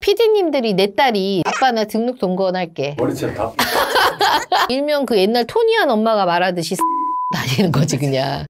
PD님들이 내 딸이 아빠 나 등록 동거할게. 머리채다. 일명 그 옛날 토니한 엄마가 말하듯이 다니는 거지 그냥.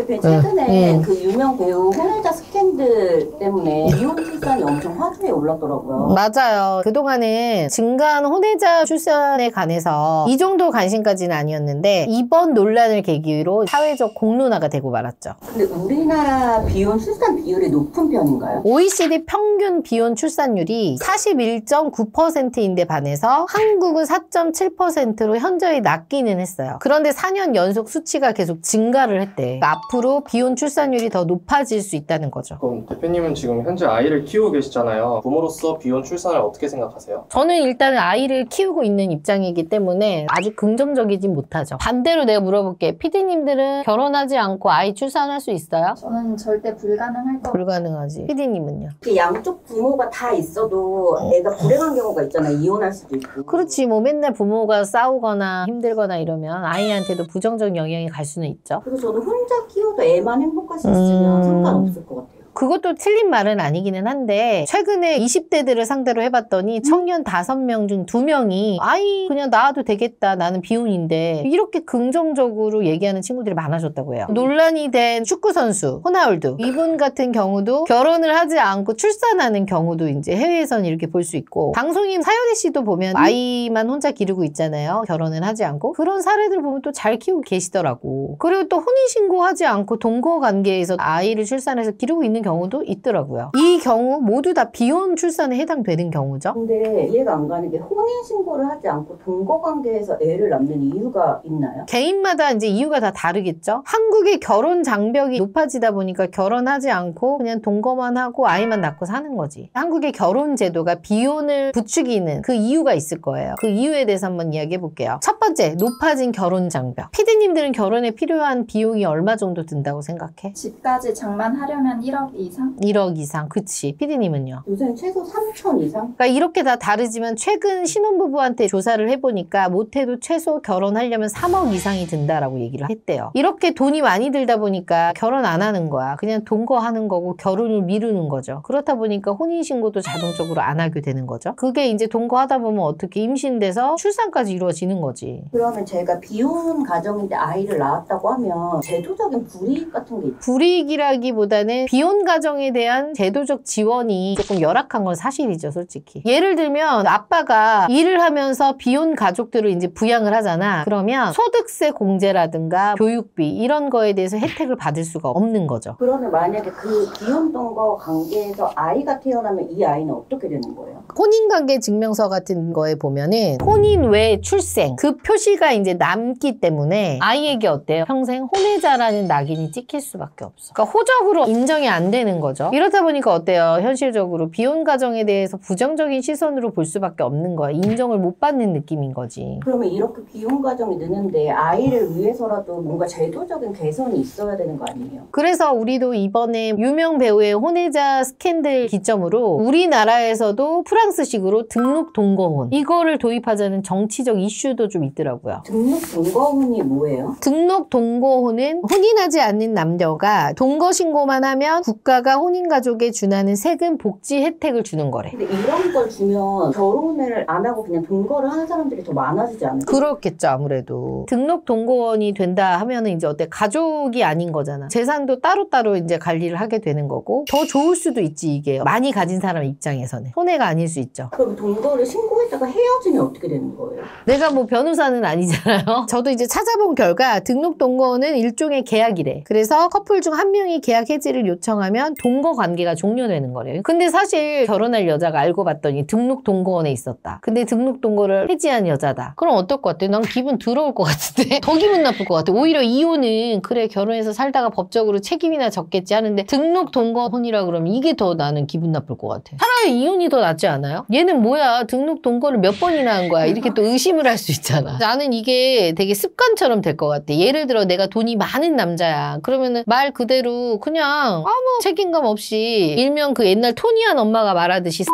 최근에 그 유명 배우 혼외자 스캔들 때문에 미혼 출산이 엄청 화두에 올랐더라고요. 맞아요. 그동안은 증가한 혼외자 출산에 관해서 이 정도 관심까지는 아니었는데 이번 논란을 계기로 사회적 공론화가 되고 말았죠. 근데 우리나라 비혼 출산 비율이 높은 편인가요? OECD 평균 비혼 출산율이 41.9%인데 반해서 한국은 4.7%로 현저히 낮기는 했어요. 그런데 4년 연속 수치가 계속 증가를 했대. 앞으로 비혼 출산율이 더 높아질 수 있다는 거죠. 그럼 대표님은 지금 현재 아이를 키우고 계시잖아요. 부모로서 비혼 출산을 어떻게 생각하세요? 저는 일단은 아이를 키우고 있는 입장이기 때문에 아주 긍정적이진 못하죠. 반대로 내가 물어볼게. PD님들은 결혼하지 않고 아이 출산할 수 있어요? 저는 절대 불가능할 거. 불가능하지. PD님은요? 그 양쪽 부모가 다 있어도 애가 불행한 경우가 있잖아요. 이혼할 수도 있고. 그렇지. 뭐 맨날 부모가 싸우거나 힘들거나 이러면 아이한테도 부정적 영향이 갈 수는 있죠. 그리고 저는 혼자 키워도 애만 행복할 수 있으면 상관없을 것 같아요. 그것도 틀린 말은 아니기는 한데 최근에 20대들을 상대로 해봤더니 청년 5명 중 2명이 아이 그냥 낳아도 되겠다 나는 비혼인데 이렇게 긍정적으로 얘기하는 친구들이 많아졌다고 해요. 논란이 된 축구선수 호나울두 이분 같은 경우도 결혼을 하지 않고 출산하는 경우도 이제 해외에서는 이렇게 볼 수 있고 방송인 사연희 씨도 보면 아이만 혼자 기르고 있잖아요. 결혼을 하지 않고 그런 사례들 보면 또 잘 키우고 계시더라고. 그리고 또 혼인신고하지 않고 동거관계에서 아이를 출산해서 기르고 있는 경우도 있더라고요. 이 경우 모두 다 비혼 출산에 해당되는 경우죠. 근데 이해가 안 가는 게 혼인신고를 하지 않고 동거관계에서 애를 낳는 이유가 있나요? 개인마다 이제 이유가 다 다르겠죠. 한국의 결혼 장벽이 높아지다 보니까 결혼하지 않고 그냥 동거만 하고 아이만 낳고 사는 거지. 한국의 결혼 제도가 비혼을 부추기는 그 이유가 있을 거예요. 그 이유에 대해서 한번 이야기해 볼게요. 첫 번째, 높아진 결혼 장벽. PD님들은 결혼에 필요한 비용이 얼마 정도 든다고 생각해? 집까지 장만하려면 1억 이상? 1억 이상. 그치. PD님은요? 요새는 최소 3천 이상? 그러니까 이렇게 다 다르지만 최근 신혼부부한테 조사를 해보니까 못해도 최소 결혼하려면 3억 이상이 든다라고 얘기를 했대요. 이렇게 돈이 많이 들다 보니까 결혼 안 하는 거야. 그냥 동거하는 거고 결혼을 미루는 거죠. 그렇다 보니까 혼인신고도 자동적으로 안 하게 되는 거죠. 그게 이제 동거하다 보면 어떻게 임신돼서 출산까지 이루어지는 거지. 그러면 제가 비혼 가정인데 아이를 낳았다고 하면 제도적인 불이익 같은 게 있나요? 불이익이라기보다는 비혼 가정에 대한 제도적 지원이 조금 열악한 건 사실이죠, 솔직히. 예를 들면 아빠가 일을 하면서 비혼 가족들을 이제 부양을 하잖아. 그러면 소득세 공제라든가 교육비 이런 거에 대해서 혜택을 받을 수가 없는 거죠. 그러면 만약에 그 비혼 동거 관계에서 아이가 태어나면 이 아이는 어떻게 되는 거예요? 혼인관계 증명서 같은 거에 보면은 혼인 외 출생 그 표시가 이제 남기 때문에 아이에게 어때요? 평생 혼외자라는 낙인이 찍힐 수밖에 없어. 그러니까 호적으로 인정이 안 되는 거죠. 이렇다 보니까 어때요? 현실적으로 비혼 가정에 대해서 부정적인 시선으로 볼 수밖에 없는 거야. 인정을 못 받는 느낌인 거지. 그러면 이렇게 비혼 가정이 느는데 아이를 위해서라도 뭔가 제도적인 개선이 있어야 되는 거 아니에요? 그래서 우리도 이번에 유명 배우의 혼외자 스캔들 기점으로 우리나라에서도 프랑스식으로 등록 동거혼 이거를 도입하자는 정치적 이슈도 좀 있더라고요. 등록 동거혼이 뭐예요? 등록 동거혼은 혼인하지 않는 남녀가 동거 신고만 하면 국가가 혼인가족에 준하는 세금 복지 혜택을 주는 거래. 근데 이런 걸 주면 결혼을 안 하고 그냥 동거를 하는 사람들이 더 많아지지 않을까요? 그렇겠죠, 아무래도. 등록 동거원이 된다 하면은 이제 어때? 가족이 아닌 거잖아. 재산도 따로따로 이제 관리를 하게 되는 거고 더 좋을 수도 있지, 이게. 많이 가진 사람 입장에서는. 손해가 아닐 수 있죠. 그럼 동거를 신고했다가 헤어지면 어떻게 되는 거예요? 내가 뭐 변호사는 아니잖아요. 저도 이제 찾아본 결과 등록 동거는 일종의 계약이래. 그래서 커플 중 한 명이 계약 해지를 요청하면 동거 관계가 종료되는 거래요. 근데 사실 결혼할 여자가 알고 봤더니 등록 동거원에 있었다. 근데 등록 동거를 해지한 여자다. 그럼 어떨 것 같아? 난 기분 더러울 것 같은데? 더 기분 나쁠 것 같아. 오히려 이혼은 그래 결혼해서 살다가 법적으로 책임이나 졌겠지 하는데 등록 동거혼이라 그러면 이게 더 나는 기분 나쁠 것 같아. 차라리 이혼이 더 낫지 않아요? 얘는 뭐야? 등록 동거를 몇 번이나 한 거야? 이렇게 또 의심을 할 수 있잖아. 나는 이게 되게 습관처럼 될 것 같아. 예를 들어 내가 돈이 많은 남자야. 그러면은 말 그대로 그냥 아무 책임감 없이 일명 그 옛날 토니한 엄마가 말하듯이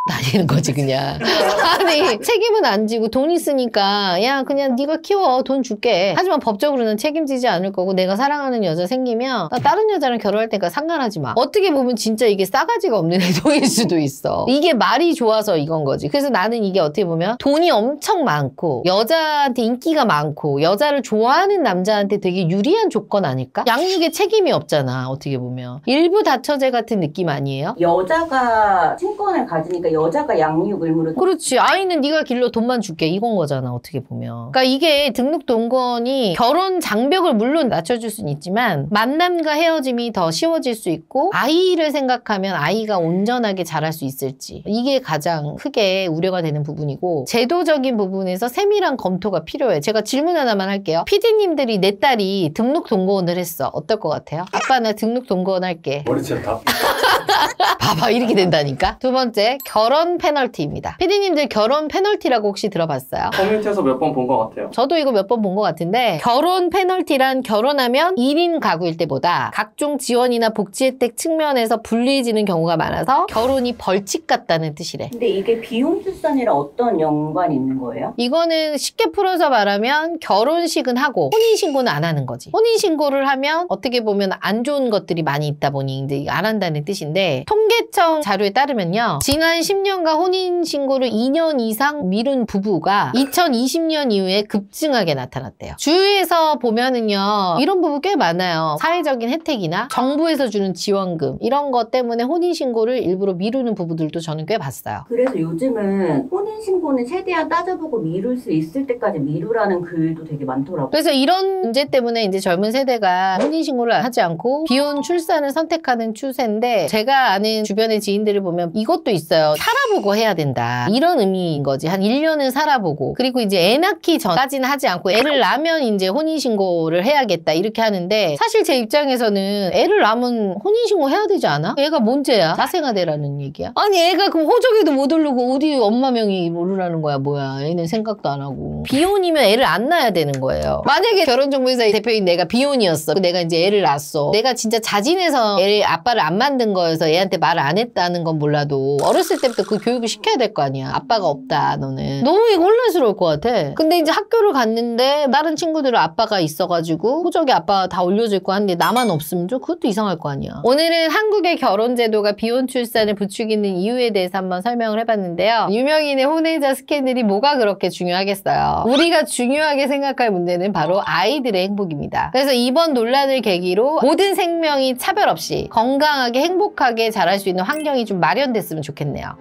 다니는 거지 그냥. 아니 책임은 안 지고 돈 있으니까 야 그냥 네가 키워 돈 줄게. 하지만 법적으로는 책임지지 않을 거고 내가 사랑하는 여자 생기면 나 다른 여자랑 결혼할 테니까 상관하지 마. 어떻게 보면 진짜 이게 싸가지가 없는 행동일 수도 있어. 이게 말이 좋아서 이건 거지. 그래서 나는 이게 어떻게 보면 돈이 엄청 많고 여자한테 인기가 많고 여자를 좋아하는 남자한테 되게 유리한 조건 아닐까? 양육에 책임이 없잖아 어떻게 보면. 일부 다처제 같은 느낌 아니에요? 여자가 친권을 가지니까 여자가 양육 의무를 그렇지. 아이는 네가 길러 돈만 줄게 이건 거잖아 어떻게 보면. 그러니까 이게 등록동거원이 결혼 장벽을 물론 낮춰줄 수는 있지만 만남과 헤어짐이 더 쉬워질 수 있고 아이를 생각하면 아이가 온전하게 자랄 수 있을지 이게 가장 크게 우려가 되는 부분이고 제도적인 부분에서 세밀한 검토가 필요해. 제가 질문 하나만 할게요. PD님들이 내 딸이 등록동거원을 했어. 어떨 것 같아요? 아빠 나 등록동거원 할게. 머리채다. 봐봐 이렇게 된다니까. 두 번째 결혼 페널티입니다. PD님들 결혼 페널티라고 혹시 들어봤어요? 커뮤니티에서 몇 번 본 것 같아요. 저도 이거 몇 번 본 것 같은데 결혼 페널티란 결혼하면 1인 가구일 때보다 각종 지원이나 복지 혜택 측면에서 불리해지는 경우가 많아서 결혼이 벌칙 같다는 뜻이래. 근데 이게 비혼 출산이랑 어떤 연관이 있는 거예요? 이거는 쉽게 풀어서 말하면 결혼식은 하고 혼인신고는 안 하는 거지. 혼인신고를 하면 어떻게 보면 안 좋은 것들이 많이 있다 보니 이제 안 한다는 뜻인데 통계청 자료에 따르면요. 지난 10년간 혼인신고를 2년 이상 미룬 부부가 2020년 이후에 급증하게 나타났대요. 주위에서 보면은요. 이런 부부 꽤 많아요. 사회적인 혜택이나 정부에서 주는 지원금 이런 것 때문에 혼인신고를 일부러 미루는 부부들도 저는 꽤 봤어요. 그래서 요즘은 혼인신고는 최대한 따져보고 미룰 수 있을 때까지 미루라는 글도 되게 많더라고요. 그래서 이런 문제 때문에 이제 젊은 세대가 혼인신고를 하지 않고 비혼 출산을 선택하는 추세인데 제가 아는 주변의 지인들을 보면 이것도 있어요. 살아보고 해야 된다. 이런 의미인 거지. 한 1년은 살아보고 그리고 이제 애 낳기 전까지는 하지 않고 애를 낳으면 이제 혼인신고를 해야겠다 이렇게 하는데 사실 제 입장에서는 애를 낳으면 혼인신고 해야 되지 않아? 애가 뭔 죄야? 자생아대라는 얘기야? 아니 애가 그럼 호적에도 못 오르고 어디 엄마 명의 모르라는 거야 뭐야. 애는 생각도 안 하고. 비혼이면 애를 안 낳아야 되는 거예요. 만약에 결혼정보회사 대표인 내가 비혼이었어. 내가 이제 애를 낳았어. 내가 진짜 자진해서 아빠를 안 만든 거여서 애한테 말을 안 했다는 건 몰라도 어렸을 때부터 그 교육을 시켜야 될 거 아니야. 아빠가 없다 너는. 너무 이거 혼란스러울 것 같아. 근데 이제 학교를 갔는데 다른 친구들은 아빠가 있어가지고 호적에 아빠가 다 올려져 있고 하는데 나만 없으면 좀 그것도 이상할 거 아니야. 오늘은 한국의 결혼제도가 비혼 출산을 부추기는 이유에 대해서 한번 설명을 해봤는데요. 유명인의 혼외자 스캔들이 뭐가 그렇게 중요하겠어요. 우리가 중요하게 생각할 문제는 바로 아이들의 행복입니다. 그래서 이번 논란을 계기로 모든 생명이 차별 없이 건강하게 행복하게 자랄 수 있는 환경이 좀 마련됐으면 좋겠네요.